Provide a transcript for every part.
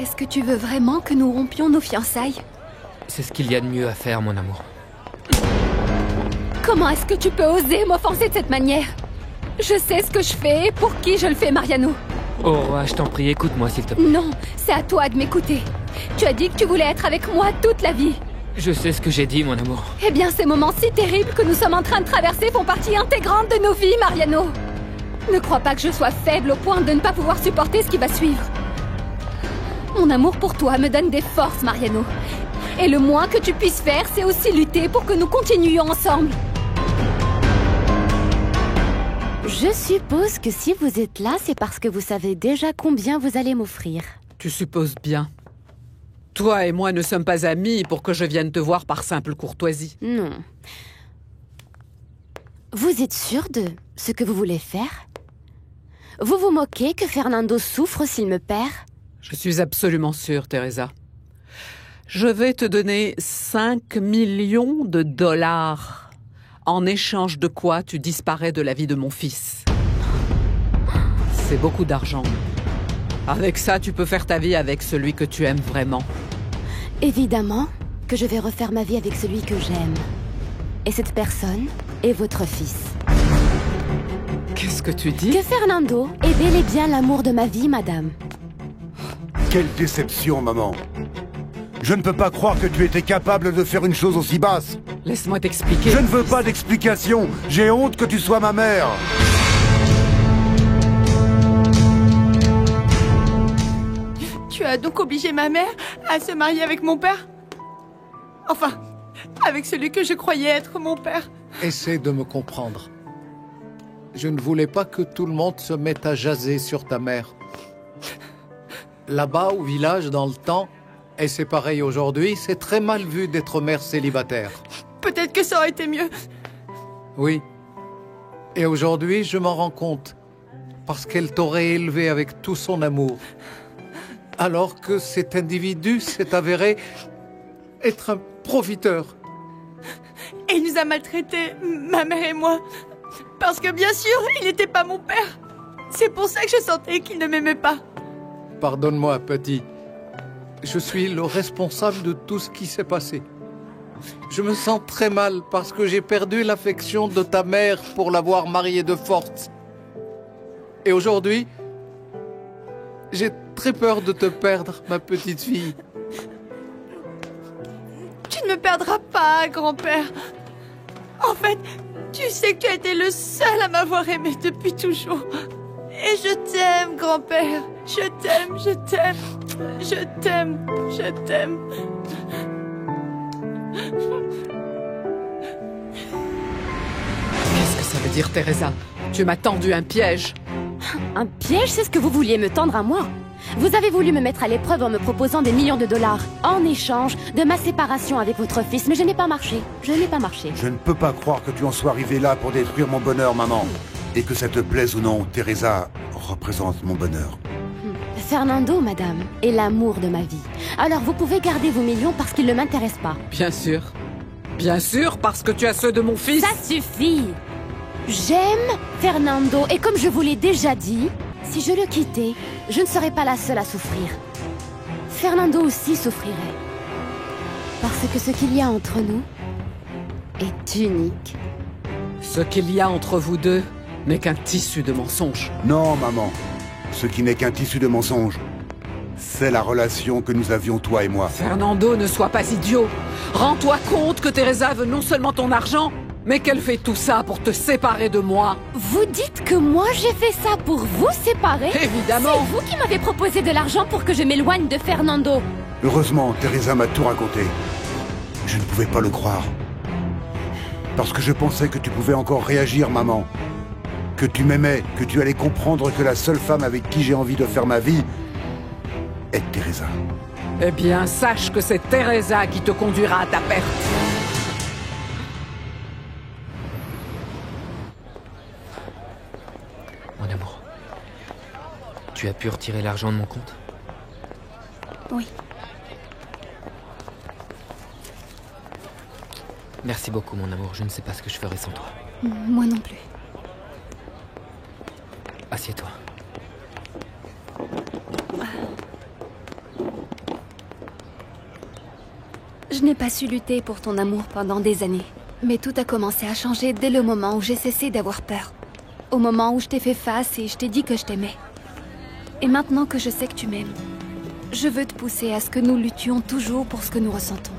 Est-ce que tu veux vraiment que nous rompions nos fiançailles? C'est ce qu'il y a de mieux à faire, mon amour. Comment est-ce que tu peux oser m'offenser de cette manière? Je sais ce que je fais et pour qui je le fais, Mariano. Oh, roi, je t'en prie, écoute-moi, s'il te plaît. Non, c'est à toi de m'écouter. Tu as dit que tu voulais être avec moi toute la vie. Je sais ce que j'ai dit, mon amour. Eh bien, ces moments si terribles que nous sommes en train de traverser font partie intégrante de nos vies, Mariano. Ne crois pas que je sois faible au point de ne pas pouvoir supporter ce qui va suivre. Mon amour pour toi me donne des forces, Mariano. Et le moins que tu puisses faire, c'est aussi lutter pour que nous continuions ensemble. Je suppose que si vous êtes là, c'est parce que vous savez déjà combien vous allez m'offrir. Tu supposes bien. Toi et moi ne sommes pas amis pour que je vienne te voir par simple courtoisie. Non. Vous êtes sûr de ce que vous voulez faire? Vous vous moquez que Fernando souffre s'il me perd? Je suis absolument sûre, Teresa. Je vais te donner 5 millions de dollars. En échange de quoi tu disparais de la vie de mon fils. C'est beaucoup d'argent. Avec ça, tu peux faire ta vie avec celui que tu aimes vraiment. Évidemment que je vais refaire ma vie avec celui que j'aime. Et cette personne est votre fils. Qu'est-ce que tu dis? Que Fernando est bel et bien l'amour de ma vie, madame. Quelle déception, maman. Je ne peux pas croire que tu étais capable de faire une chose aussi basse. Laisse-moi t'expliquer. Je ne veux pas d'explication. J'ai honte que tu sois ma mère. Tu as donc obligé ma mère à se marier avec mon père? Enfin, avec celui que je croyais être mon père. Essaie de me comprendre. Je ne voulais pas que tout le monde se mette à jaser sur ta mère. Là-bas, au village, dans le temps, et c'est pareil aujourd'hui, c'est très mal vu d'être mère célibataire. Peut-être que ça aurait été mieux. Oui. Et aujourd'hui, je m'en rends compte. Parce qu'elle t'aurait élevé avec tout son amour. Alors que cet individu s'est avéré être un profiteur. Et il nous a maltraités, ma mère et moi. Parce que bien sûr, il n'était pas mon père. C'est pour ça que je sentais qu'il ne m'aimait pas. Pardonne-moi, petit. Je suis le responsable de tout ce qui s'est passé. Je me sens très mal parce que j'ai perdu l'affection de ta mère pour l'avoir mariée de force. Et aujourd'hui, j'ai très peur de te perdre, ma petite fille. Tu ne me perdras pas, grand-père. En fait, tu sais que tu as été le seul à m'avoir aimé depuis toujours. Et je t'aime, grand-père. Je t'aime, je t'aime. Je t'aime, je t'aime. Qu'est-ce que ça veut dire, Teresa? Tu m'as tendu un piège. Un piège, c'est ce que vous vouliez me tendre à moi. Vous avez voulu me mettre à l'épreuve en me proposant des millions de dollars en échange de ma séparation avec votre fils, mais je n'ai pas marché. Je n'ai pas marché. Je ne peux pas croire que tu en sois arrivé là pour détruire mon bonheur, maman. Et que ça te plaise ou non, Teresa représente mon bonheur. Fernando, madame, est l'amour de ma vie. Alors vous pouvez garder vos millions parce qu'il ne m'intéresse pas. Bien sûr. Bien sûr, parce que tu as ceux de mon fils. Ça suffit. J'aime Fernando et comme je vous l'ai déjà dit, si je le quittais, je ne serais pas la seule à souffrir. Fernando aussi souffrirait. Parce que ce qu'il y a entre nous est unique. Ce qu'il y a entre vous deux n'est qu'un tissu de mensonges. Non, maman. Ce qui n'est qu'un tissu de mensonges. C'est la relation que nous avions, toi et moi. Fernando, ne sois pas idiot. Rends-toi compte que Teresa veut non seulement ton argent, mais qu'elle fait tout ça pour te séparer de moi. Vous dites que moi j'ai fait ça pour vous séparer? Évidemment. C'est vous qui m'avez proposé de l'argent pour que je m'éloigne de Fernando. Heureusement, Teresa m'a tout raconté. Je ne pouvais pas le croire. Parce que je pensais que tu pouvais encore réagir, maman. Que tu m'aimais, que tu allais comprendre que la seule femme avec qui j'ai envie de faire ma vie est Teresa. Eh bien, sache que c'est Teresa qui te conduira à ta perte. Mon amour, tu as pu retirer l'argent de mon compte? Oui. Merci beaucoup, mon amour. Je ne sais pas ce que je ferais sans toi. Moi non plus. Assieds-toi. Je n'ai pas su lutter pour ton amour pendant des années. Mais tout a commencé à changer dès le moment où j'ai cessé d'avoir peur. Au moment où je t'ai fait face et je t'ai dit que je t'aimais. Et maintenant que je sais que tu m'aimes, je veux te pousser à ce que nous luttions toujours pour ce que nous ressentons.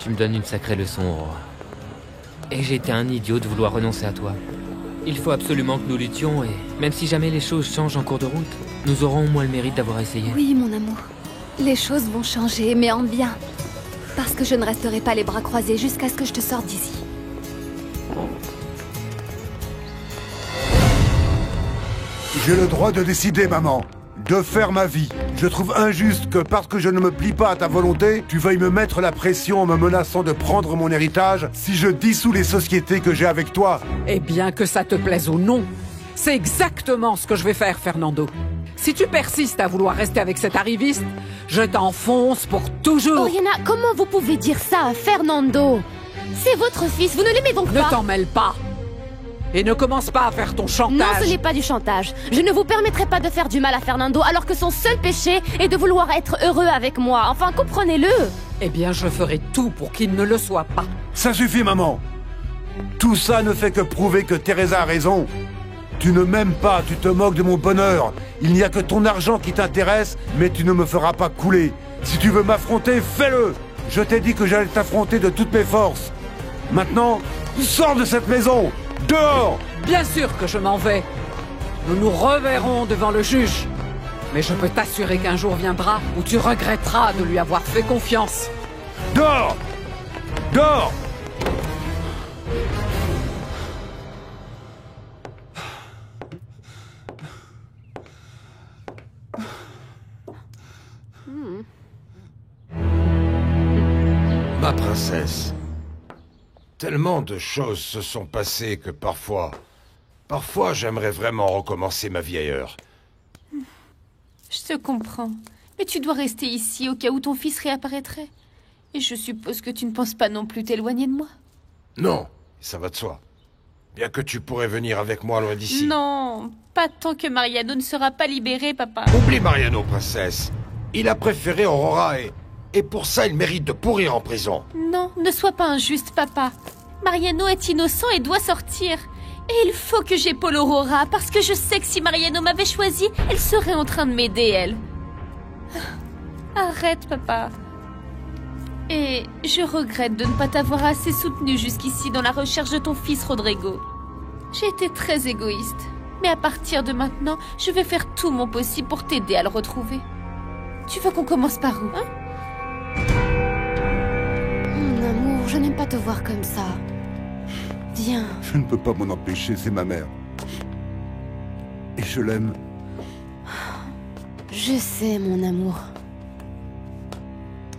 Tu me donnes une sacrée leçon, Aurora. Et j'ai été un idiot de vouloir renoncer à toi. Il faut absolument que nous luttions et même si jamais les choses changent en cours de route, nous aurons au moins le mérite d'avoir essayé. Oui, mon amour. Les choses vont changer, mais en bien. Parce que je ne resterai pas les bras croisés jusqu'à ce que je te sorte d'ici. J'ai le droit de décider, maman. De faire ma vie. Je trouve injuste que parce que je ne me plie pas à ta volonté, tu veuilles me mettre la pression en me menaçant de prendre mon héritage si je dissous les sociétés que j'ai avec toi. Eh bien, que ça te plaise ou non, c'est exactement ce que je vais faire, Fernando. Si tu persistes à vouloir rester avec cet arriviste, je t'enfonce pour toujours. Oriana, comment vous pouvez dire ça à Fernando? C'est votre fils, vous ne l'aimez donc Ne pas? t'en mêle pas. Et ne commence pas à faire ton chantage. Non, ce n'est pas du chantage. Je ne vous permettrai pas de faire du mal à Fernando alors que son seul péché est de vouloir être heureux avec moi. Enfin, comprenez-le. Eh bien, je ferai tout pour qu'il ne le soit pas. Ça suffit, maman. Tout ça ne fait que prouver que Teresa a raison. Tu ne m'aimes pas, tu te moques de mon bonheur. Il n'y a que ton argent qui t'intéresse, mais tu ne me feras pas couler. Si tu veux m'affronter, fais-le. Je t'ai dit que j'allais t'affronter de toutes mes forces. Maintenant, sors de cette maison. Dehors! Bien sûr que je m'en vais. Nous nous reverrons devant le juge. Mais je peux t'assurer qu'un jour viendra où tu regretteras de lui avoir fait confiance. Dehors! Dehors! Ma princesse, tellement de choses se sont passées que parfois j'aimerais vraiment recommencer ma vie ailleurs. Je te comprends. Mais tu dois rester ici au cas où ton fils réapparaîtrait. Et je suppose que tu ne penses pas non plus t'éloigner de moi. Non, ça va de soi. Bien que tu pourrais venir avec moi loin d'ici. Non, pas tant que Mariano ne sera pas libéré, papa. Oublie Mariano, princesse. Il a préféré Aurora et pour ça il mérite de pourrir en prison. Non, ne sois pas injuste, papa. Mariano est innocent et doit sortir. Et il faut que j'épaule Aurora, parce que je sais que si Mariano m'avait choisi, elle serait en train de m'aider, elle. Arrête, papa. Et je regrette de ne pas t'avoir assez soutenu jusqu'ici dans la recherche de ton fils Rodrigo. J'ai été très égoïste. Mais à partir de maintenant, je vais faire tout mon possible pour t'aider à le retrouver. Tu veux qu'on commence par où, hein? Mon amour, je n'aime pas te voir comme ça. Viens. Je ne peux pas m'en empêcher, c'est ma mère. Et je l'aime. Je sais, mon amour.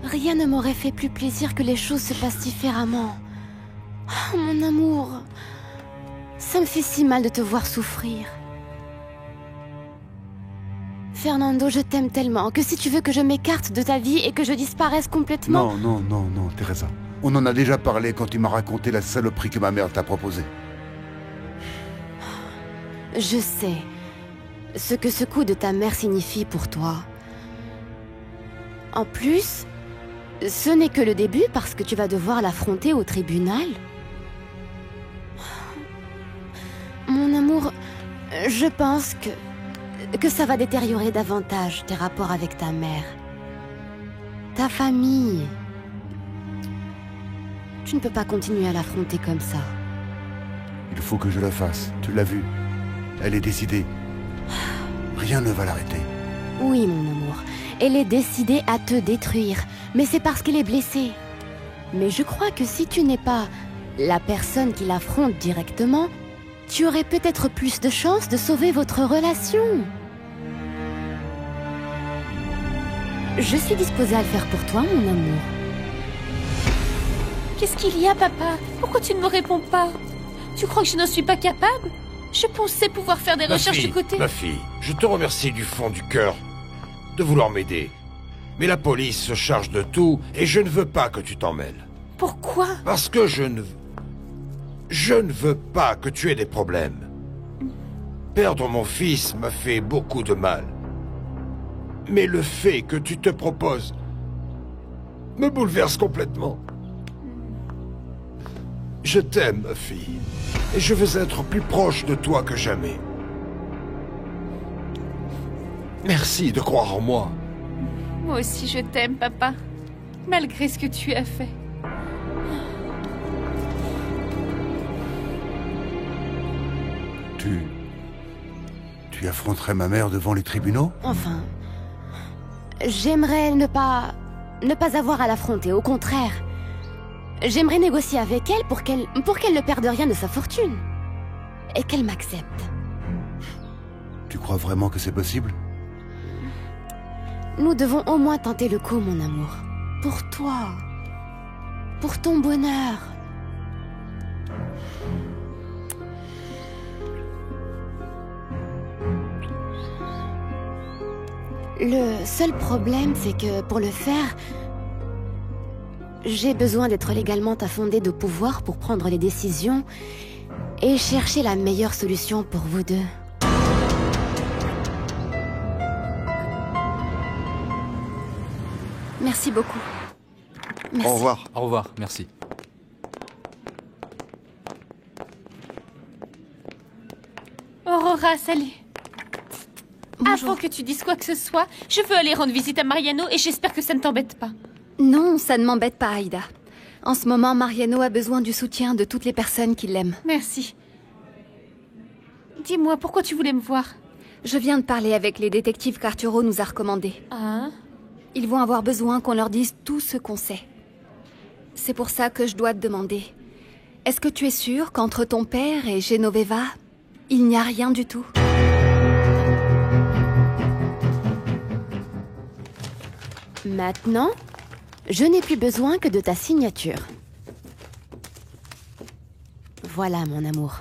Rien ne m'aurait fait plus plaisir que les choses se passent différemment. Oh, mon amour. Ça me fait si mal de te voir souffrir. Fernando, je t'aime tellement que si tu veux que je m'écarte de ta vie et que je disparaisse complètement... Non, Teresa. On en a déjà parlé quand tu m'as raconté la saloperie que ma mère t'a proposée. Je sais ce que ce coup de ta mère signifie pour toi. En plus, ce n'est que le début parce que tu vas devoir l'affronter au tribunal. Mon amour, je pense que ça va détériorer davantage tes rapports avec ta mère. Ta famille. Tu ne peux pas continuer à l'affronter comme ça. Il faut que je le fasse, tu l'as vu. Elle est décidée. Rien ne va l'arrêter. Oui, mon amour. Elle est décidée à te détruire. Mais c'est parce qu'elle est blessée. Mais je crois que si tu n'es pas la personne qui l'affronte directement, tu aurais peut-être plus de chances de sauver votre relation. Je suis disposée à le faire pour toi, mon amour. Qu'est-ce qu'il y a, papa? Pourquoi tu ne me réponds pas? Tu crois que je n'en suis pas capable? Je pensais pouvoir faire des recherches du côté... Ma fille, je te remercie du fond du cœur de vouloir m'aider. Mais la police se charge de tout et je ne veux pas que tu t'en mêles. Pourquoi? Parce que je ne veux pas que tu aies des problèmes. Perdre mon fils m'a fait beaucoup de mal. Mais le fait que tu te proposes me bouleverse complètement. Je t'aime, ma fille, et je veux être plus proche de toi que jamais. Merci de croire en moi. Moi aussi je t'aime, papa. Malgré ce que tu as fait. Tu affronterais ma mère devant les tribunaux? Enfin... J'aimerais ne pas avoir à l'affronter, au contraire. J'aimerais négocier avec elle pour qu'elle ne perde rien de sa fortune. Et qu'elle m'accepte. Tu crois vraiment que c'est possible? Nous devons au moins tenter le coup, mon amour. Pour toi. Pour ton bonheur. Le seul problème, c'est que pour le faire, j'ai besoin d'être légalement affondée de pouvoir pour prendre les décisions et chercher la meilleure solution pour vous deux. Merci beaucoup. Merci. Au revoir. Au revoir, merci. Aurora, salut. Bonjour. Avant que tu dises quoi que ce soit, je veux aller rendre visite à Mariano et j'espère que ça ne t'embête pas. Non, ça ne m'embête pas, Aïda. En ce moment, Mariano a besoin du soutien de toutes les personnes qui l'aiment. Merci. Dis-moi, pourquoi tu voulais me voir? Je viens de parler avec les détectives qu'Arturo nous a recommandés. Ah? Ils vont avoir besoin qu'on leur dise tout ce qu'on sait. C'est pour ça que je dois te demander. Est-ce que tu es sûr qu'entre ton père et Genoveva, il n'y a rien du tout? Maintenant, je n'ai plus besoin que de ta signature. Voilà, mon amour.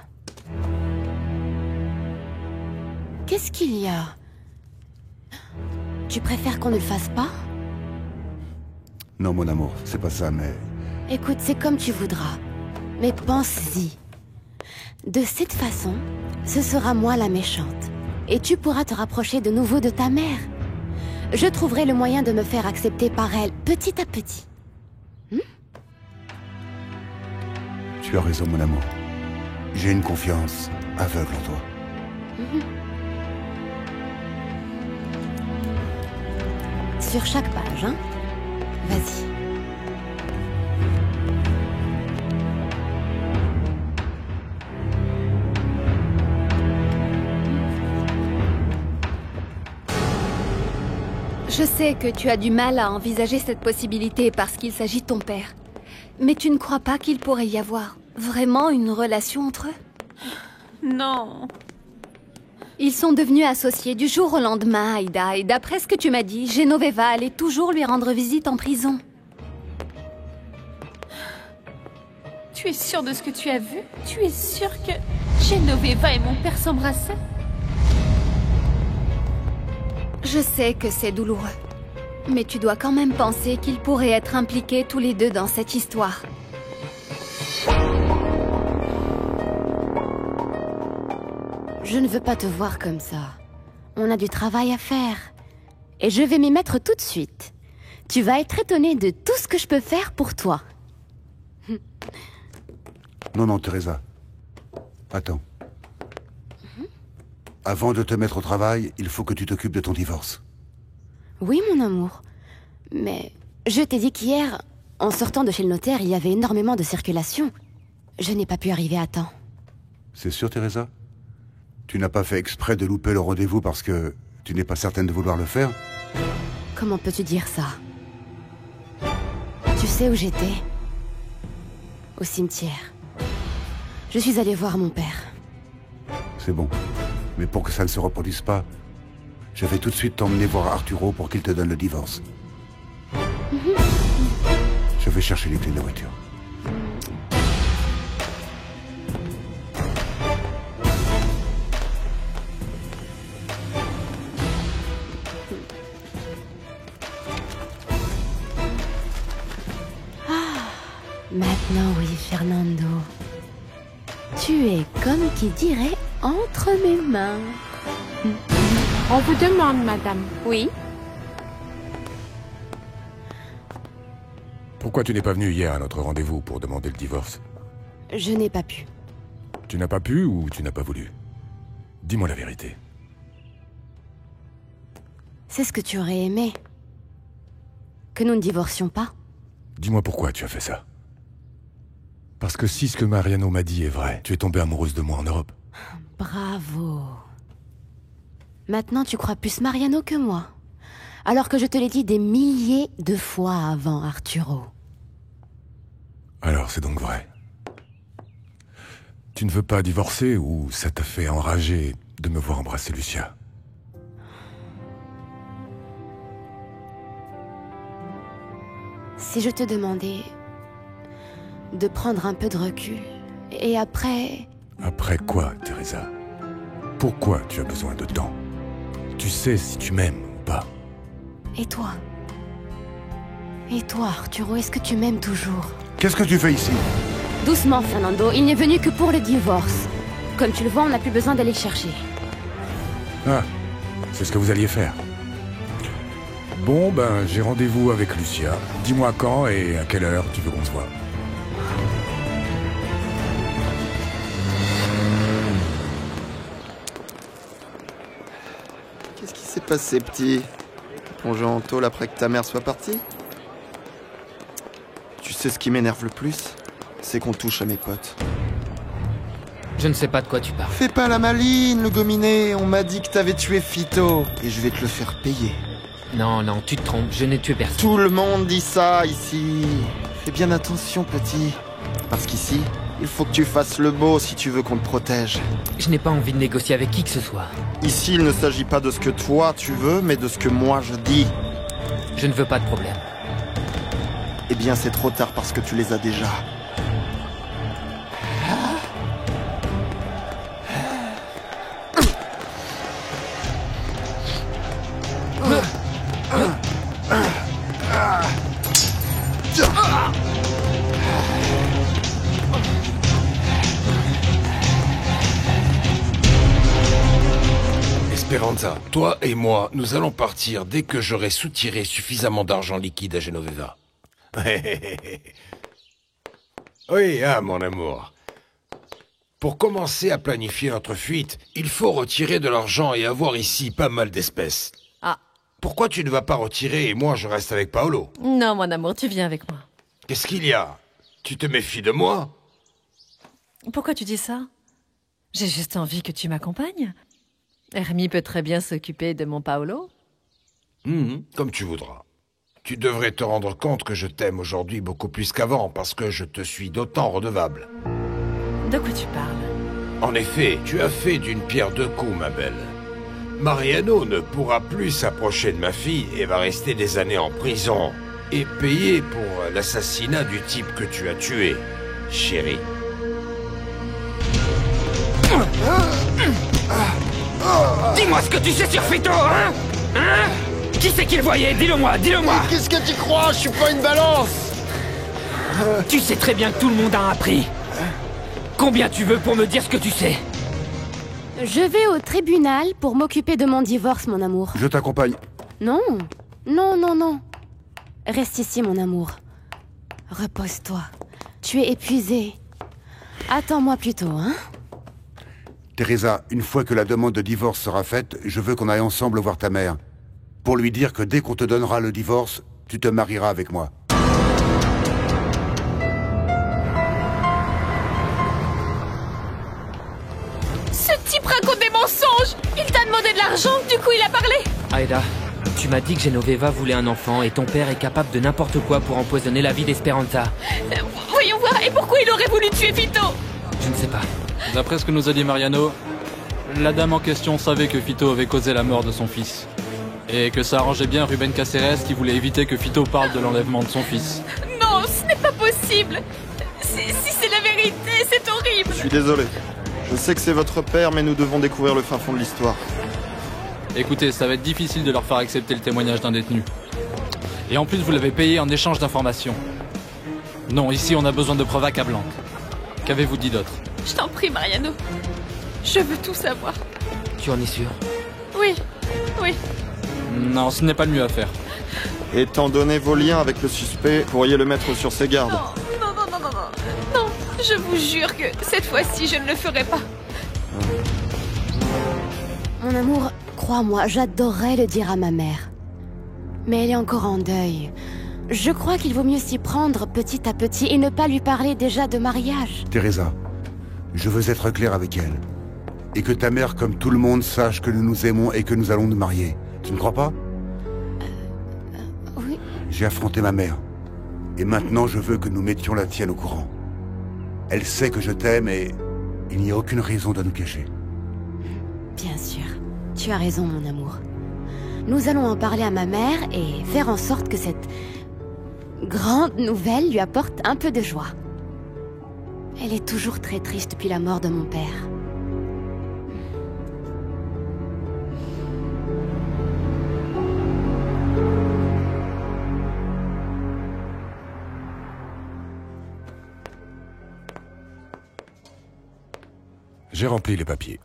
Qu'est-ce qu'il y a? Tu préfères qu'on ne le fasse pas? Non, mon amour, c'est pas ça, mais... Écoute, c'est comme tu voudras. Mais pense-y. De cette façon, ce sera moi la méchante. Et tu pourras te rapprocher de nouveau de ta mère. Je trouverai le moyen de me faire accepter par elle, petit à petit. Tu as raison, mon amour. J'ai une confiance aveugle en toi. Sur chaque page, hein? Vas-y. Je sais que tu as du mal à envisager cette possibilité parce qu'il s'agit de ton père. Mais tu ne crois pas qu'il pourrait y avoir vraiment une relation entre eux? Non. Ils sont devenus associés du jour au lendemain, Aïda, et d'après ce que tu m'as dit, Genoveva allait toujours lui rendre visite en prison. Tu es sûre de ce que tu as vu? Tu es sûre que Genoveva et mon père s'embrassaient? Je sais que c'est douloureux, mais tu dois quand même penser qu'ils pourraient être impliqués tous les deux dans cette histoire. Je ne veux pas te voir comme ça. On a du travail à faire. Et je vais m'y mettre tout de suite. Tu vas être étonnée de tout ce que je peux faire pour toi. Non, non, Teresa. Attends. Avant de te mettre au travail, il faut que tu t'occupes de ton divorce. Oui, mon amour. Mais je t'ai dit qu'hier, en sortant de chez le notaire, il y avait énormément de circulation. Je n'ai pas pu arriver à temps. C'est sûr, Teresa? Tu n'as pas fait exprès de louper le rendez-vous parce que tu n'es pas certaine de vouloir le faire? Comment peux-tu dire ça? Tu sais où j'étais? Au cimetière. Je suis allée voir mon père. C'est bon. Mais pour que ça ne se reproduise pas, je vais tout de suite t'emmener voir Arturo pour qu'il te donne le divorce. Je vais chercher les clés de la voiture. Maintenant, oui, Fernando. Tu es comme qui dirait entre mes mains. On vous demande, madame. Oui. Pourquoi tu n'es pas venu hier à notre rendez-vous pour demander le divorce? Je n'ai pas pu. Tu n'as pas pu ou tu n'as pas voulu? Dis-moi la vérité. C'est ce que tu aurais aimé. Que nous ne divorcions pas. Dis-moi pourquoi tu as fait ça. Parce que si ce que Mariano m'a dit est vrai, tu es tombée amoureuse de moi en Europe. Bravo. Maintenant, tu crois plus Mariano que moi. Alors que je te l'ai dit des milliers de fois avant, Arturo. Alors c'est donc vrai. Tu ne veux pas divorcer ou ça t'a fait enrager de me voir embrasser Lucia? Si je te demandais de prendre un peu de recul, et après... Après quoi, Teresa? Pourquoi tu as besoin de temps? Tu sais si tu m'aimes ou pas? Et toi? Et toi, Arturo, est-ce que tu m'aimes toujours? Qu'est-ce que tu fais ici? Doucement, Fernando, il n'est venu que pour le divorce. Comme tu le vois, on n'a plus besoin d'aller le chercher. Ah, c'est ce que vous alliez faire. Bon, ben, j'ai rendez-vous avec Lucia. Dis-moi quand et à quelle heure tu veux qu'on se voit. Qu'est-ce qui s'est passé, petit? Plongé en tôle après que ta mère soit partie? Tu sais ce qui m'énerve le plus? C'est qu'on touche à mes potes. Je ne sais pas de quoi tu parles. Fais pas la maline, le gominé. On m'a dit que t'avais tué Fito. Et je vais te le faire payer. Non, non, tu te trompes, je n'ai tué personne. Tout le monde dit ça, ici. Fais bien attention, petit. Parce qu'ici, il faut que tu fasses le beau si tu veux qu'on te protège. Je n'ai pas envie de négocier avec qui que ce soit. Ici, il ne s'agit pas de ce que toi tu veux, mais de ce que moi je dis. Je ne veux pas de problème. Eh bien, c'est trop tard parce que tu les as déjà. Esperanza, toi et moi, nous allons partir dès que j'aurai soutiré suffisamment d'argent liquide à Genoveva. Oui, mon amour. Pour commencer à planifier notre fuite, il faut retirer de l'argent et avoir ici pas mal d'espèces. Ah. Pourquoi tu ne vas pas retirer et moi je reste avec Paolo? Non, mon amour, tu viens avec moi. Qu'est-ce qu'il y a? Tu te méfies de moi? Pourquoi tu dis ça? J'ai juste envie que tu m'accompagnes. Hermie peut très bien s'occuper de mon Paolo. Comme tu voudras. Tu devrais te rendre compte que je t'aime aujourd'hui beaucoup plus qu'avant parce que je te suis d'autant redevable. De quoi tu parles? En effet, tu as fait d'une pierre deux coups, ma belle. Mariano ne pourra plus s'approcher de ma fille et va rester des années en prison et payer pour l'assassinat du type que tu as tué, chérie. Dis-moi ce que tu sais sur Fito, hein? Qui c'est qui le voyait? Dis-le-moi, dis-le-moi! Qu'est-ce que tu crois? Je suis pas une balance! Tu sais très bien que tout le monde a un prix. Combien tu veux pour me dire ce que tu sais? Je vais au tribunal pour m'occuper de mon divorce, mon amour. Je t'accompagne. Non, non, non, non. Reste ici, mon amour. Repose-toi. Tu es épuisé. Attends-moi plutôt, hein? Teresa, une fois que la demande de divorce sera faite, je veux qu'on aille ensemble voir ta mère. Pour lui dire que dès qu'on te donnera le divorce, tu te marieras avec moi. Ce type raconte des mensonges! Il t'a demandé de l'argent, du coup il a parlé! Aida, tu m'as dit que Genoveva voulait un enfant et ton père est capable de n'importe quoi pour empoisonner la vie d'Esperanza. Voyons voir, et pourquoi il aurait voulu tuer Fito? Je ne sais pas. D'après ce que nous a dit Mariano, la dame en question savait que Fito avait causé la mort de son fils. Et que ça arrangeait bien Ruben Caceres qui voulait éviter que Fito parle de l'enlèvement de son fils. Non, ce n'est pas possible! Si c'est la vérité, c'est horrible! Je suis désolé. Je sais que c'est votre père, mais nous devons découvrir le fin fond de l'histoire. Écoutez, ça va être difficile de leur faire accepter le témoignage d'un détenu. Et en plus, vous l'avez payé en échange d'informations. Non, ici, on a besoin de preuves accablantes. Qu'avez-vous dit d'autre? Je t'en prie, Mariano. Je veux tout savoir. Tu en es sûr? Oui, oui. Non, ce n'est pas le mieux à faire. Étant donné vos liens avec le suspect, pourriez le mettre sur ses gardes. Non, je vous jure que cette fois-ci, je ne le ferai pas. Mon amour, crois-moi, j'adorerais le dire à ma mère. Mais elle est encore en deuil. Je crois qu'il vaut mieux s'y prendre petit à petit et ne pas lui parler déjà de mariage. Teresa, je veux être clair avec elle. Et que ta mère, comme tout le monde, sache que nous nous aimons et que nous allons nous marier. Tu ne crois pas? Oui. J'ai affronté ma mère. Et maintenant, je veux que nous mettions la tienne au courant. Elle sait que je t'aime et il n'y a aucune raison de nous cacher. Bien sûr. Tu as raison, mon amour. Nous allons en parler à ma mère et faire en sorte que cette grande nouvelle lui apporte un peu de joie. Elle est toujours très triste depuis la mort de mon père. J'ai rempli les papiers.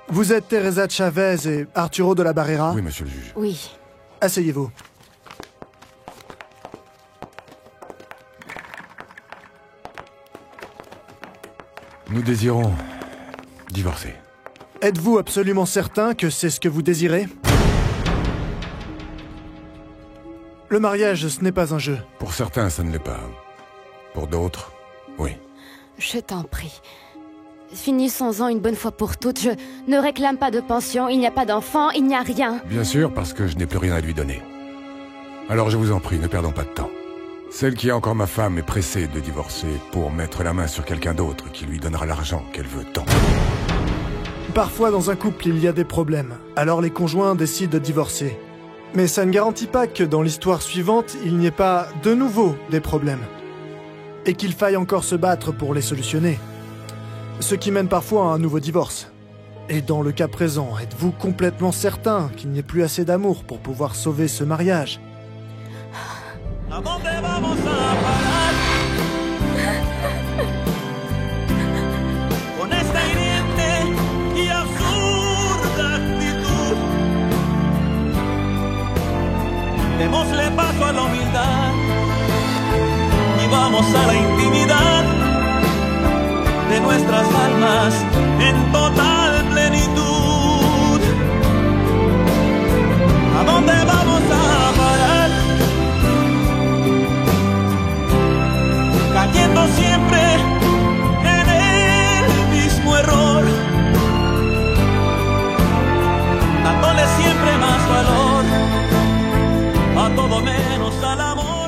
Vous êtes Teresa Chavez et Arturo de la Barrera? Oui, monsieur le juge. Oui. Asseyez-vous. Nous désirons divorcer. Êtes-vous absolument certain que c'est ce que vous désirez? Le mariage, ce n'est pas un jeu. Pour certains, ça ne l'est pas. Pour d'autres, oui. Je t'en prie. Finissons-en une bonne fois pour toutes. Je ne réclame pas de pension, il n'y a pas d'enfant, il n'y a rien. Bien sûr, parce que je n'ai plus rien à lui donner. Alors je vous en prie, ne perdons pas de temps. Celle qui est encore ma femme est pressée de divorcer pour mettre la main sur quelqu'un d'autre qui lui donnera l'argent qu'elle veut tant. Parfois, dans un couple, il y a des problèmes. Alors les conjoints décident de divorcer. Mais ça ne garantit pas que dans l'histoire suivante, il n'y ait pas de nouveau des problèmes. Et qu'il faille encore se battre pour les solutionner. Ce qui mène parfois à un nouveau divorce. Et dans le cas présent, êtes-vous complètement certain qu'il n'y ait plus assez d'amour pour pouvoir sauver ce mariage? Démosle paso a la humildad y vamos a la intimidad de nuestras almas en total plenitud. ¿A dónde vamos a parar? Cayendo siempre en el mismo error, dándole siempre más valor a todo menos al amor.